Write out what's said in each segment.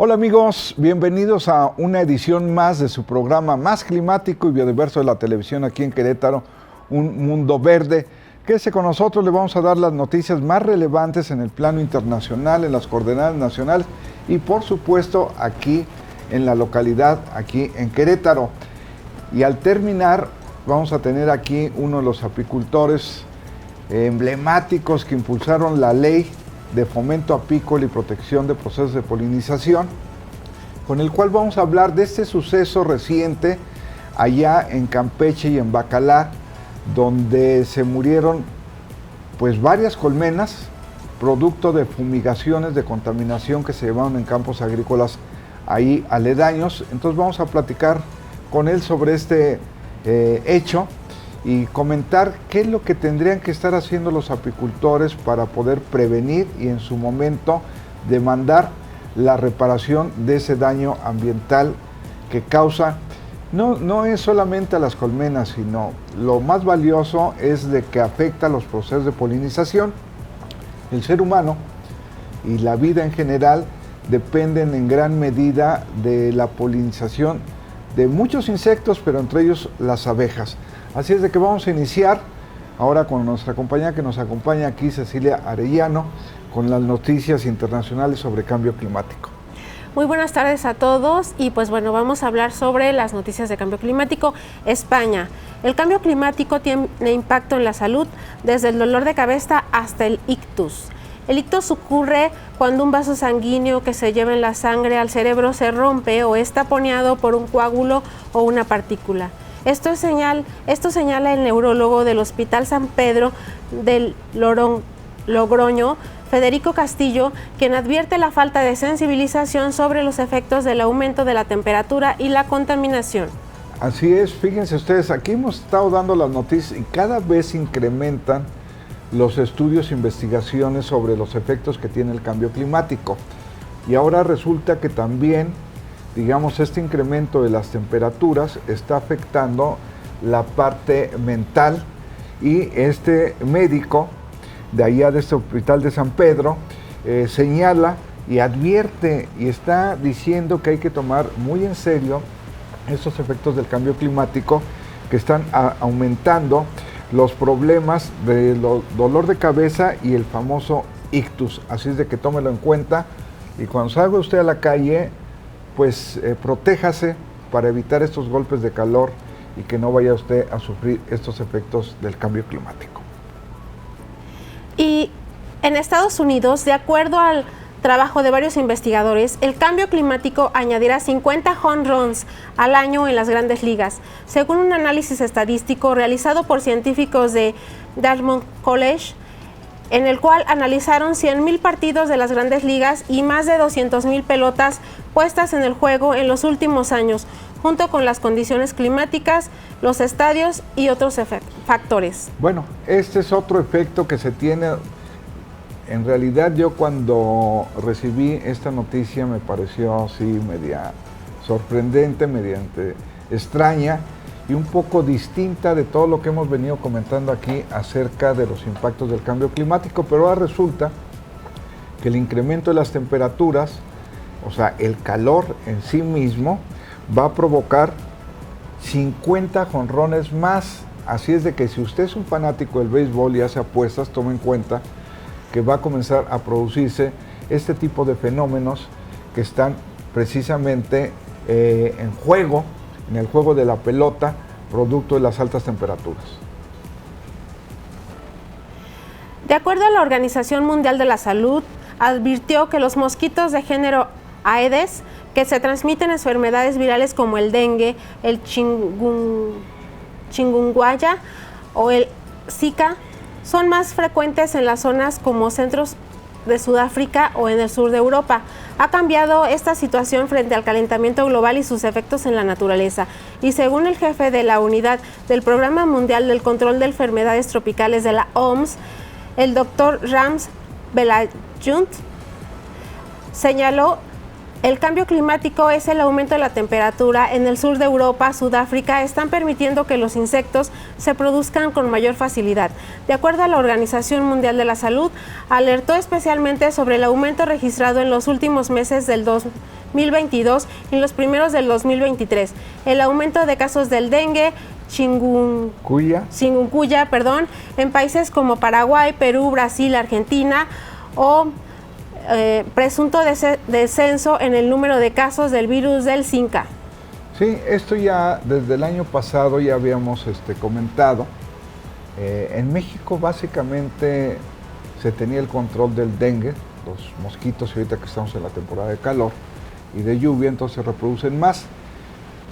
Hola amigos, bienvenidos a una edición más de su programa más climático y biodiverso de la televisión aquí en Querétaro, Un Mundo Verde. Quédese con nosotros, le vamos a dar las noticias más relevantes en el plano internacional, en las coordenadas nacionales y por supuesto aquí en la localidad, aquí en Querétaro. Y al terminar vamos a tener aquí uno de los apicultores emblemáticos que impulsaron la ley de fomento apícola y protección de procesos de polinización, con el cual vamos a hablar de este suceso reciente allá en Campeche y en Bacalar, donde se murieron pues varias colmenas, producto de fumigaciones de contaminación que se llevaron en campos agrícolas ahí aledaños. Entonces vamos a platicar con él sobre este hecho y comentar qué es lo que tendrían que estar haciendo los apicultores para poder prevenir y en su momento demandar la reparación de ese daño ambiental que causa. No es solamente a las colmenas, sino lo más valioso es de que afecta a los procesos de polinización. El ser humano y la vida en general dependen en gran medida de la polinización de muchos insectos, pero entre ellos las abejas. Así es de que vamos a iniciar ahora con nuestra compañera que nos acompaña aquí, Cecilia Arellano, con las noticias internacionales sobre cambio climático. Muy buenas tardes a todos y pues bueno, vamos a hablar sobre las noticias de cambio climático. España. El cambio climático tiene impacto en la salud, desde el dolor de cabeza hasta el ictus. El ictus ocurre cuando un vaso sanguíneo que se lleva en la sangre al cerebro se rompe o es taponeado por un coágulo o una partícula. Esto señala el neurólogo del Hospital San Pedro del Logroño, Federico Castillo, quien advierte la falta de sensibilización sobre los efectos del aumento de la temperatura y la contaminación. Así es, fíjense ustedes, aquí hemos estado dando las noticias y cada vez incrementan los estudios e investigaciones sobre los efectos que tiene el cambio climático. Y ahora resulta que también, digamos, este incremento de las temperaturas está afectando la parte mental, y este médico de allá de este hospital de San Pedro señala y advierte y está diciendo que hay que tomar muy en serio estos efectos del cambio climático que están aumentando los problemas de dolor de cabeza y el famoso ictus. Así es de que tómelo en cuenta y cuando salga usted a la calle, pues protéjase para evitar estos golpes de calor y que no vaya usted a sufrir estos efectos del cambio climático. Y en Estados Unidos, de acuerdo al trabajo de varios investigadores, el cambio climático añadirá 50 home runs al año en las grandes ligas, según un análisis estadístico realizado por científicos de Dartmouth College, en el cual analizaron 100,000 partidos de las grandes ligas y más de 200,000 pelotas puestas en el juego en los últimos años, junto con las condiciones climáticas, los estadios y otros factores. Bueno, este es otro efecto que se tiene. En realidad yo cuando recibí esta noticia me pareció así media sorprendente, mediante extraña y un poco distinta de todo lo que hemos venido comentando aquí acerca de los impactos del cambio climático, pero ahora resulta que el incremento de las temperaturas, o sea, el calor en sí mismo, va a provocar 50 jonrones más. Así es de que si usted es un fanático del béisbol y hace apuestas, tome en cuenta que va a comenzar a producirse este tipo de fenómenos que están precisamente en juego, en el juego de la pelota, producto de las altas temperaturas. De acuerdo a la Organización Mundial de la Salud, advirtió que los mosquitos de género Aedes, que se transmiten enfermedades virales como el dengue, el chikungunya o el Zika, son más frecuentes en las zonas como centros de Sudáfrica o en el sur de Europa. Ha cambiado esta situación frente al calentamiento global y sus efectos en la naturaleza. Y según el jefe de la unidad del Programa Mundial del Control de Enfermedades Tropicales de la OMS, el doctor Rams Belayunt, señaló El cambio climático es el aumento de la temperatura en el sur de Europa, Sudáfrica, están permitiendo que los insectos se produzcan con mayor facilidad. De acuerdo a la Organización Mundial de la Salud, alertó especialmente sobre el aumento registrado en los últimos meses del 2022 y los primeros del 2023. El aumento de casos del dengue, chikungunya, en países como Paraguay, Perú, Brasil, Argentina o presunto descenso en el número de casos del virus del Zika. Sí, esto ya desde el año pasado ya habíamos comentado. En México básicamente se tenía el control del dengue, los mosquitos, ahorita que estamos en la temporada de calor y de lluvia, entonces se reproducen más,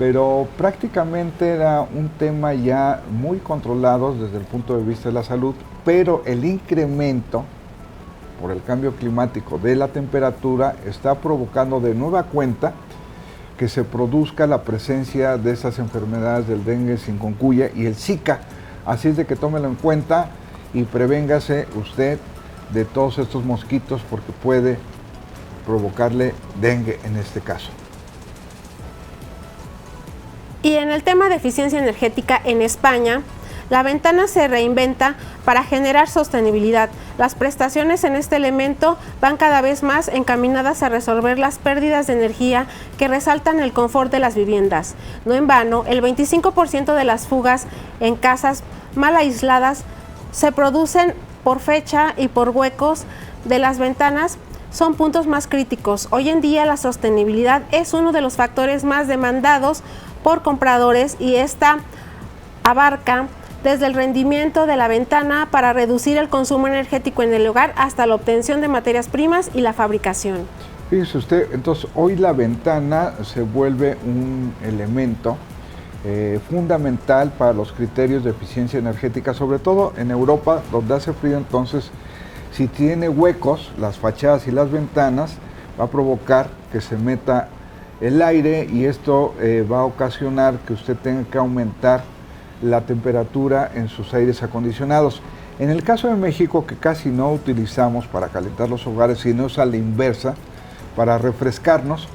pero prácticamente era un tema ya muy controlado desde el punto de vista de la salud, pero el incremento por el cambio climático de la temperatura está provocando de nueva cuenta que se produzca la presencia de esas enfermedades del dengue, chikungunya y el Zika. Así es de que tómelo en cuenta y prevéngase usted de todos estos mosquitos porque puede provocarle dengue en este caso. Y en el tema de eficiencia energética en España, la ventana se reinventa para generar sostenibilidad. Las prestaciones en este elemento van cada vez más encaminadas a resolver las pérdidas de energía que resaltan el confort de las viviendas. No en vano, el 25% de las fugas en casas mal aisladas se producen por fecha y por huecos de las ventanas. Son puntos más críticos. Hoy en día la sostenibilidad es uno de los factores más demandados por compradores y esta abarca desde el rendimiento de la ventana para reducir el consumo energético en el hogar hasta la obtención de materias primas y la fabricación. Fíjese usted, entonces hoy la ventana se vuelve un elemento fundamental para los criterios de eficiencia energética, sobre todo en Europa, donde hace frío. Entonces, si tiene huecos, las fachadas y las ventanas, va a provocar que se meta el aire y esto va a ocasionar que usted tenga que aumentar la temperatura en sus aires acondicionados. En el caso de México, que casi no utilizamos para calentar los hogares, sino es a la inversa, para refrescarnos,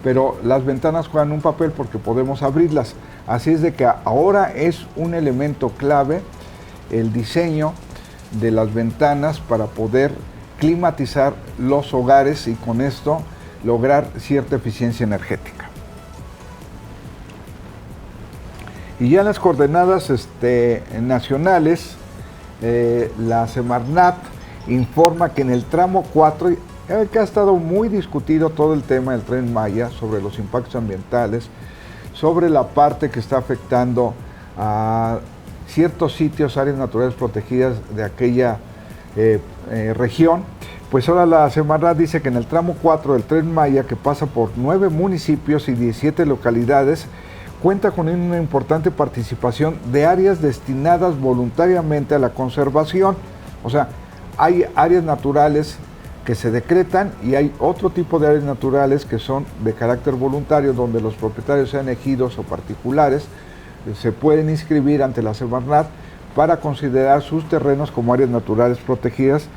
pero las ventanas juegan un papel porque podemos abrirlas. Así es de que ahora es un elemento clave el diseño de las ventanas para poder climatizar los hogares y con esto lograr cierta eficiencia energética. Y ya en las coordenadas nacionales, la Semarnat informa que en el tramo 4, que ha estado muy discutido todo el tema del Tren Maya, sobre los impactos ambientales, sobre la parte que está afectando a ciertos sitios, áreas naturales protegidas de aquella región, pues ahora la Semarnat dice que en el tramo 4 del Tren Maya, que pasa por 9 municipios y 17 localidades, cuenta con una importante participación de áreas destinadas voluntariamente a la conservación. O sea, hay áreas naturales que se decretan y hay otro tipo de áreas naturales que son de carácter voluntario, donde los propietarios, sean ejidos o particulares, se pueden inscribir ante la Semarnat para considerar sus terrenos como áreas naturales protegidas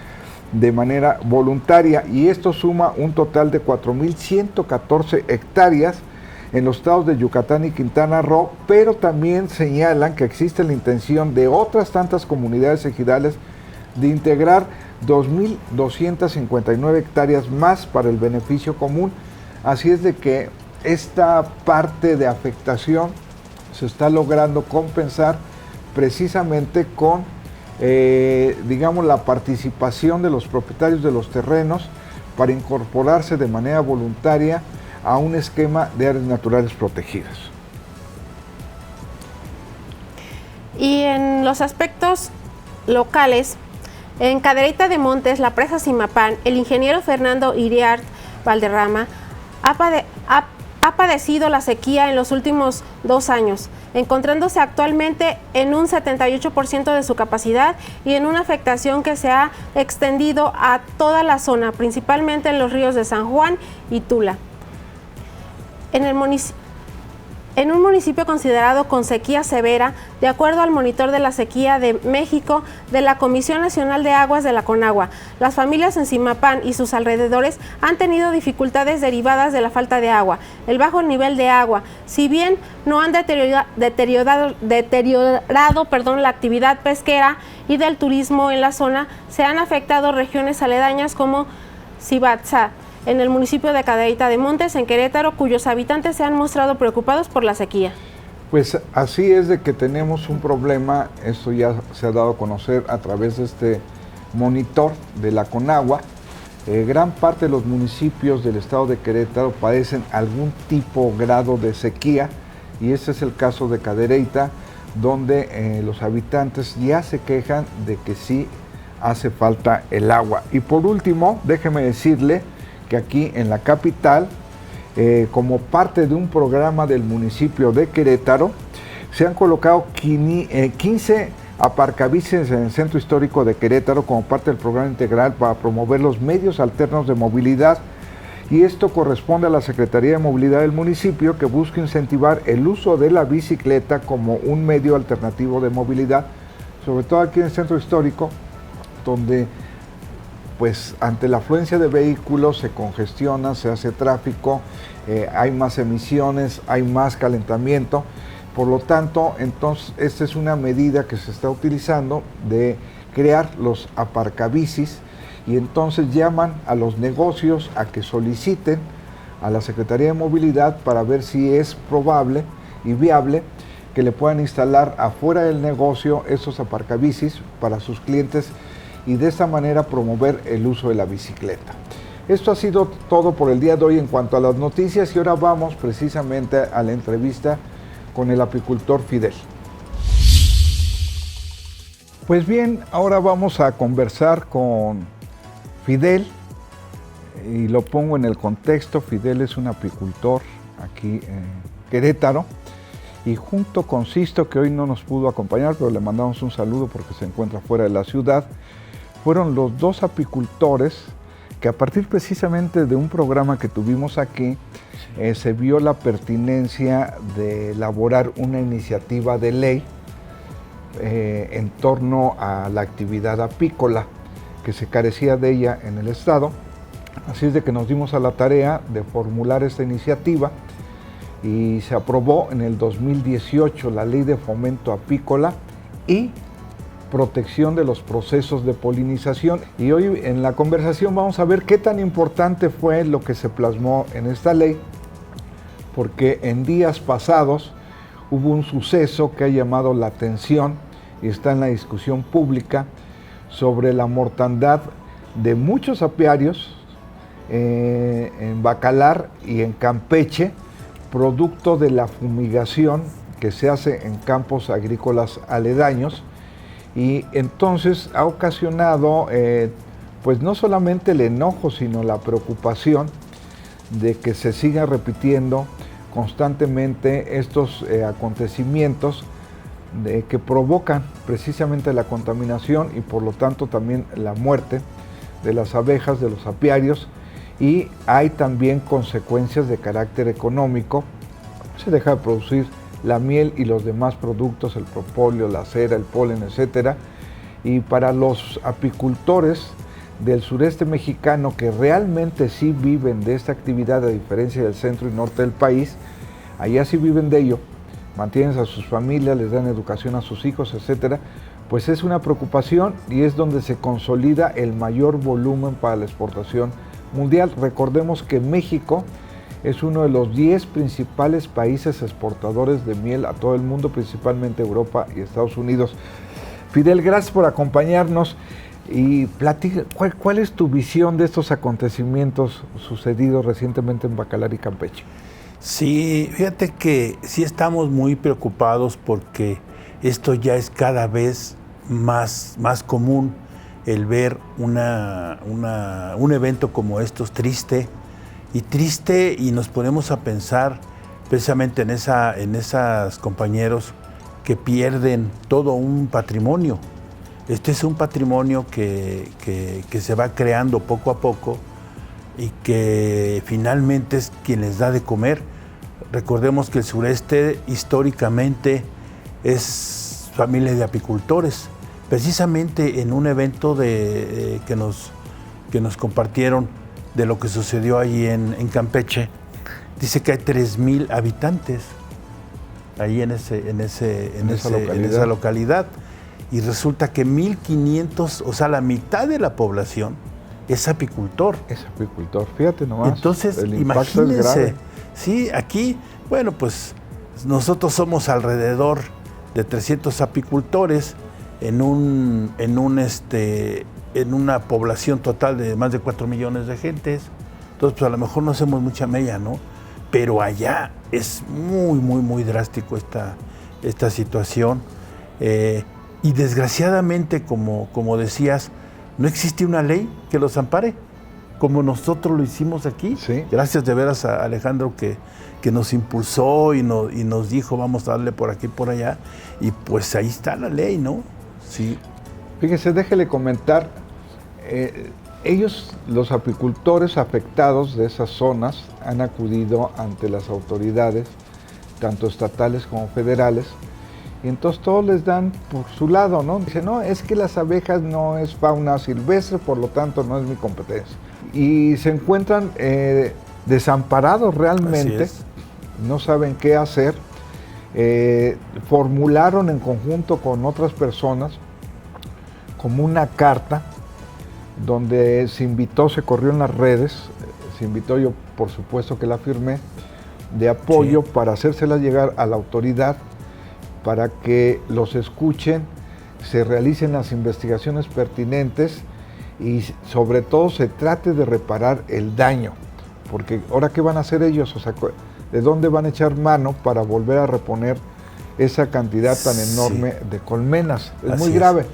de manera voluntaria, y esto suma un total de 4.114 hectáreas en los estados de Yucatán y Quintana Roo, pero también señalan que existe la intención de otras tantas comunidades ejidales de integrar 2.259 hectáreas más para el beneficio común. Así es de que esta parte de afectación se está logrando compensar precisamente con, digamos, la participación de los propietarios de los terrenos para incorporarse de manera voluntaria a un esquema de áreas naturales protegidas. Y en los aspectos locales, en Cadereyta de Montes, la presa Zimapán, el ingeniero Fernando Iriart Valderrama ha padecido la sequía en los últimos 2 años, encontrándose actualmente en un 78% de su capacidad y en una afectación que se ha extendido a toda la zona, principalmente en los ríos de San Juan y Tula. En el En un municipio considerado con sequía severa, de acuerdo al monitor de la sequía de México de la Comisión Nacional de Aguas de la Conagua, las familias en Zimapán y sus alrededores han tenido dificultades derivadas de la falta de agua, el bajo nivel de agua. Si bien no han deteriorado la actividad pesquera y del turismo en la zona, se han afectado regiones aledañas como Cibatzá, en el municipio de Cadereyta de Montes, en Querétaro, cuyos habitantes se han mostrado preocupados por la sequía. Pues así es de que tenemos un problema, esto ya se ha dado a conocer a través de este monitor de la Conagua. Gran parte de los municipios del estado de Querétaro padecen algún tipo o grado de sequía, y este es el caso de Cadereyta, donde los habitantes ya se quejan de que sí hace falta el agua. Y por último, déjeme decirle que aquí en la capital, como parte de un programa del municipio de Querétaro, se han colocado 15 aparcabicis en el centro histórico de Querétaro como parte del programa integral para promover los medios alternos de movilidad, y esto corresponde a la Secretaría de Movilidad del municipio, que busca incentivar el uso de la bicicleta como un medio alternativo de movilidad, sobre todo aquí en el centro histórico, donde pues ante la afluencia de vehículos se congestiona, se hace tráfico, hay más emisiones, hay más calentamiento. Por lo tanto, entonces, esta es una medida que se está utilizando de crear los aparcabicis, y entonces llaman a los negocios a que soliciten a la Secretaría de Movilidad para ver si es probable y viable que le puedan instalar afuera del negocio esos aparcabicis para sus clientes, y de esta manera promover el uso de la bicicleta. Esto ha sido todo por el día de hoy en cuanto a las noticias, y ahora vamos precisamente a la entrevista con el apicultor Fidel. Pues bien, ahora vamos a conversar con Fidel, y lo pongo en el contexto. Fidel es un apicultor aquí en Querétaro, y junto con Sisto, que hoy no nos pudo acompañar, pero le mandamos un saludo porque se encuentra fuera de la ciudad, fueron los dos apicultores que, a partir precisamente de un programa que tuvimos aquí, se vio la pertinencia de elaborar una iniciativa de ley en torno a la actividad apícola, que se carecía de ella en el estado. Así es de que nos dimos a la tarea de formular esta iniciativa, y se aprobó en el 2018 la Ley de Fomento Apícola y Protección de los Procesos de Polinización. Y hoy en la conversación vamos a ver qué tan importante fue lo que se plasmó en esta ley, porque en días pasados hubo un suceso que ha llamado la atención y está en la discusión pública sobre la mortandad de muchos apiarios en Bacalar y en Campeche, producto de la fumigación que se hace en campos agrícolas aledaños. Y entonces ha ocasionado pues no solamente el enojo, sino la preocupación de que se sigan repitiendo constantemente estos acontecimientos que provocan precisamente la contaminación y por lo tanto también la muerte de las abejas, de los apiarios, y hay también consecuencias de carácter económico. Se deja de producir la miel y los demás productos, el propóleo, la cera, el polen, etcétera. Y para los apicultores del sureste mexicano, que realmente sí viven de esta actividad, a diferencia del centro y norte del país, allá sí viven de ello, mantienen a sus familias, les dan educación a sus hijos, etcétera, pues es una preocupación, y es donde se consolida el mayor volumen para la exportación mundial. Recordemos que México es uno de los 10 principales países exportadores de miel a todo el mundo, principalmente Europa y Estados Unidos. Fidel, gracias por acompañarnos, y platica, ¿cuál es tu visión de estos acontecimientos sucedidos recientemente en Bacalar y Campeche? Sí, fíjate que sí estamos muy preocupados porque esto ya es cada vez más común, el ver un evento como estos triste, y nos ponemos a pensar precisamente en esas compañeros que pierden todo un patrimonio. Este es un patrimonio que se va creando poco a poco y que finalmente es quien les da de comer. Recordemos que el sureste históricamente es familia de apicultores. Precisamente en un evento que nos compartieron de lo que sucedió allí en Campeche, dice que hay 3,000 habitantes ahí en esa localidad. Y resulta que 1,500, o sea, la mitad de la población es apicultor. Es apicultor, fíjate nomás. Entonces, el impacto es imagínense, grave. sí, aquí, bueno, pues nosotros somos alrededor de 300 apicultores en una población total de más de 4 millones de gentes. Entonces, pues a lo mejor no hacemos mucha mella, ¿no? Pero allá es muy, muy, muy drástico esta situación. Y desgraciadamente, como decías, no existe una ley que los ampare, como nosotros lo hicimos aquí. Sí. Gracias de veras a Alejandro que nos impulsó y nos dijo, vamos a darle por aquí y por allá. Y pues ahí está la ley, ¿no? Sí. Fíjese, déjele comentar, ellos, los apicultores afectados de esas zonas, han acudido ante las autoridades, tanto estatales como federales, y entonces todos les dan por su lado, ¿no? Dicen, no, es que las abejas no es fauna silvestre, por lo tanto no es mi competencia. Y se encuentran desamparados realmente, no saben qué hacer. Formularon en conjunto con otras personas como una carta donde se invitó, se corrió en las redes, se invitó, yo por supuesto que la firmé, de apoyo para hacérsela llegar a la autoridad para que los escuchen, se realicen las investigaciones pertinentes y sobre todo se trate de reparar el daño, porque ahora ¿qué van a hacer ellos? O sea, ¿de dónde van a echar mano para volver a reponer esa cantidad tan enorme de colmenas? Es muy grave.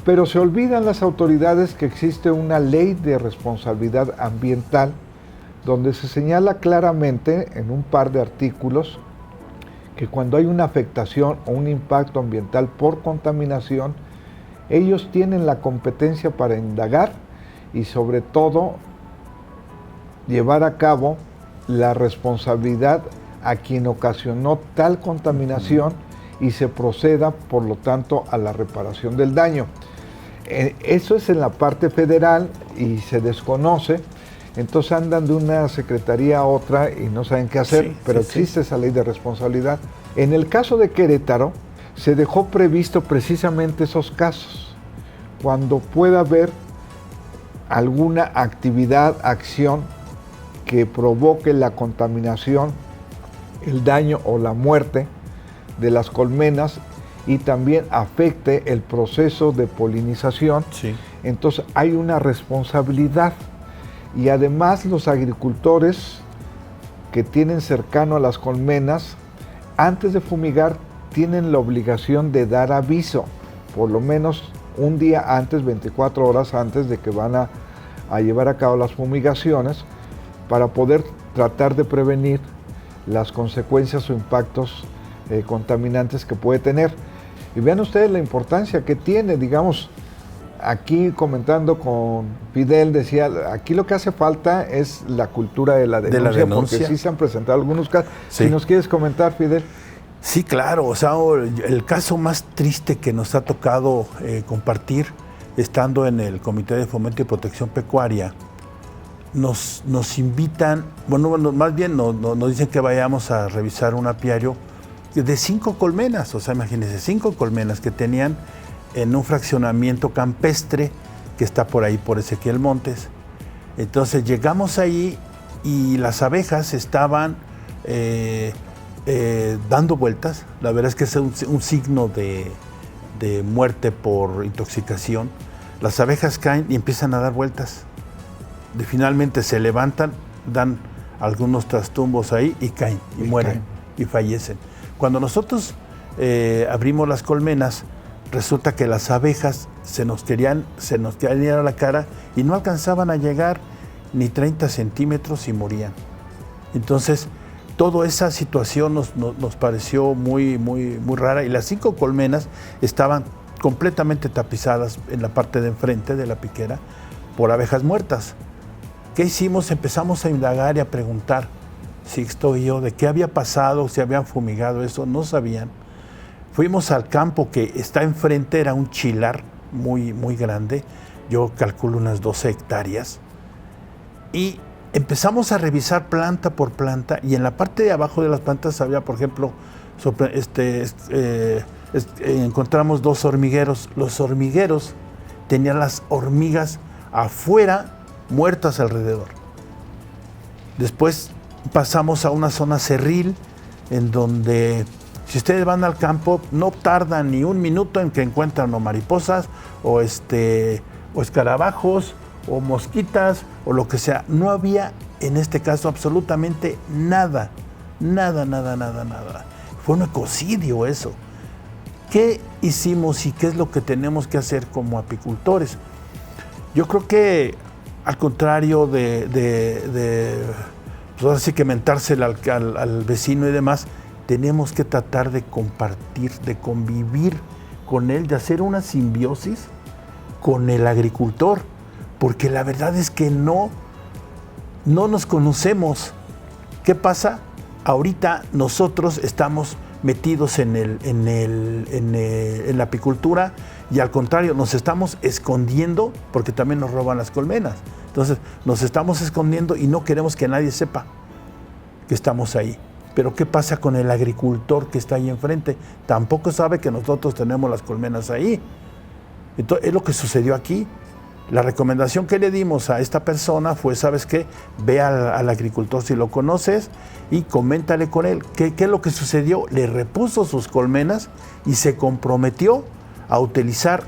Pero se olvidan las autoridades que existe una ley de responsabilidad ambiental donde se señala claramente en un par de artículos que cuando hay una afectación o un impacto ambiental por contaminación, ellos tienen la competencia para indagar y sobre todo llevar a cabo la responsabilidad a quien ocasionó tal contaminación y se proceda, por lo tanto, a la reparación del daño. Eso es en la parte federal y se desconoce, entonces andan de una secretaría a otra y no saben qué hacer, pero existe esa ley de responsabilidad. En el caso de Querétaro, se dejó previsto precisamente esos casos, cuando pueda haber alguna actividad, acción que provoque la contaminación, el daño o la muerte de las colmenas y también afecte el proceso de polinización. Entonces hay una responsabilidad y además los agricultores que tienen cercano a las colmenas, antes de fumigar tienen la obligación de dar aviso, por lo menos un día antes, 24 horas antes de que van a llevar a cabo las fumigaciones, para poder tratar de prevenir las consecuencias o impactos contaminantes que puede tener. Y vean ustedes la importancia que tiene, digamos, aquí comentando con Fidel, decía, aquí lo que hace falta es la cultura de la denuncia, porque sí se han presentado algunos casos. Si nos quieres comentar, Fidel. Sí, claro, o sea, el caso más triste que nos ha tocado compartir, estando en el Comité de Fomento y Protección Pecuaria, nos invitan, bueno, más bien nos dicen que vayamos a revisar un apiario de 5 colmenas, o sea, imagínense, 5 colmenas que tenían en un fraccionamiento campestre que está por ahí, por Ezequiel Montes. Entonces llegamos ahí y las abejas estaban dando vueltas. La verdad es que es un signo de muerte por intoxicación. Las abejas caen y empiezan a dar vueltas. Finalmente se levantan, dan algunos trastumbos ahí y caen, y mueren, y fallecen. Cuando nosotros abrimos las colmenas, resulta que las abejas se nos querían ir a la cara y no alcanzaban a llegar ni 30 centímetros y morían. Entonces, toda esa situación nos pareció muy, muy, muy rara, y las 5 colmenas estaban completamente tapizadas en la parte de enfrente de la piquera por abejas muertas. ¿Qué hicimos? Empezamos a indagar y a preguntar Sixto y yo, de qué había pasado, si habían fumigado eso, no sabían. Fuimos al campo que está enfrente, era un chilar muy, muy grande, yo calculo unas 12 hectáreas, y empezamos a revisar planta por planta, y en la parte de abajo de las plantas había, por ejemplo, encontramos 2 hormigueros. Los hormigueros tenían las hormigas afuera, muertas alrededor. Después pasamos a una zona cerril, en donde, si ustedes van al campo, no tardan ni un minuto en que encuentran o mariposas, o escarabajos, o mosquitas, o lo que sea. No había, en este caso, absolutamente nada. Nada. Fue un ecocidio eso. ¿Qué hicimos y qué es lo que tenemos que hacer como apicultores? Yo creo que, al contrario pues ahora sí que mentársela al vecino y demás, tenemos que tratar de compartir, de convivir con él, de hacer una simbiosis con el agricultor, porque la verdad es que no nos conocemos. ¿Qué pasa? Ahorita nosotros estamos metidos en la apicultura, y al contrario, nos estamos escondiendo porque también nos roban las colmenas. Entonces, nos estamos escondiendo y no queremos que nadie sepa que estamos ahí. Pero ¿qué pasa con el agricultor que está ahí enfrente? Tampoco sabe que nosotros tenemos las colmenas ahí. Entonces, es lo que sucedió aquí. La recomendación que le dimos a esta persona fue, ¿sabes qué? Ve al agricultor si lo conoces y coméntale con él. ¿Qué es lo que sucedió? Le repuso sus colmenas y se comprometió a utilizar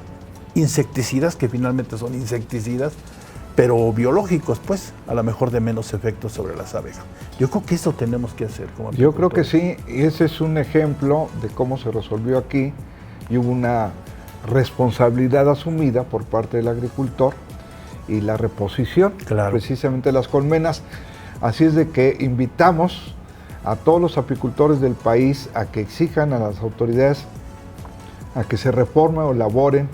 insecticidas, que finalmente son insecticidas, pero biológicos, pues, a lo mejor de menos efectos sobre las abejas. Yo creo que eso tenemos que hacer como Yo creo que sí, y ese es un ejemplo de cómo se resolvió aquí, y hubo una responsabilidad asumida por parte del agricultor y la reposición, claro, precisamente de las colmenas. Así es de que invitamos a todos los apicultores del país a que exijan a las autoridades a que se reformen o elaboren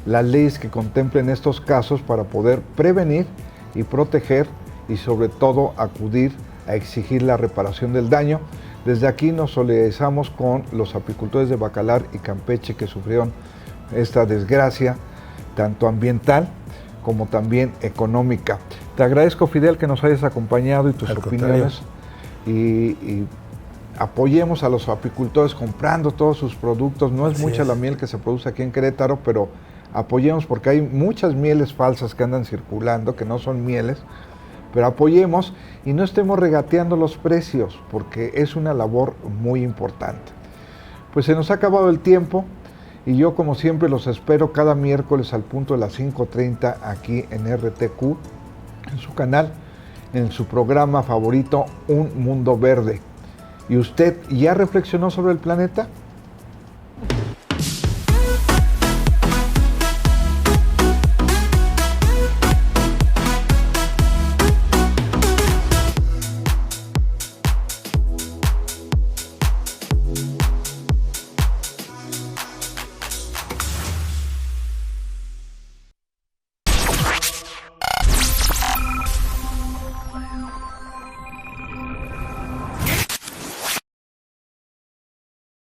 las leyes que contemplen estos casos para poder prevenir y proteger, y sobre todo acudir a exigir la reparación del daño. Desde aquí nos solidarizamos con los apicultores de Bacalar y Campeche que sufrieron esta desgracia, tanto ambiental como también económica. Te agradezco, Fidel, que nos hayas acompañado y tus opiniones, y apoyemos a los apicultores comprando todos sus productos. No es mucha la miel que se produce aquí en Querétaro, pero apoyemos, porque hay muchas mieles falsas que andan circulando, que no son mieles, pero apoyemos y no estemos regateando los precios, porque es una labor muy importante. Pues se nos ha acabado el tiempo, y yo, como siempre, los espero cada miércoles al punto de las 5:30 aquí en RTQ, en su canal, en su programa favorito, Un Mundo Verde. ¿Y usted ya reflexionó sobre el planeta?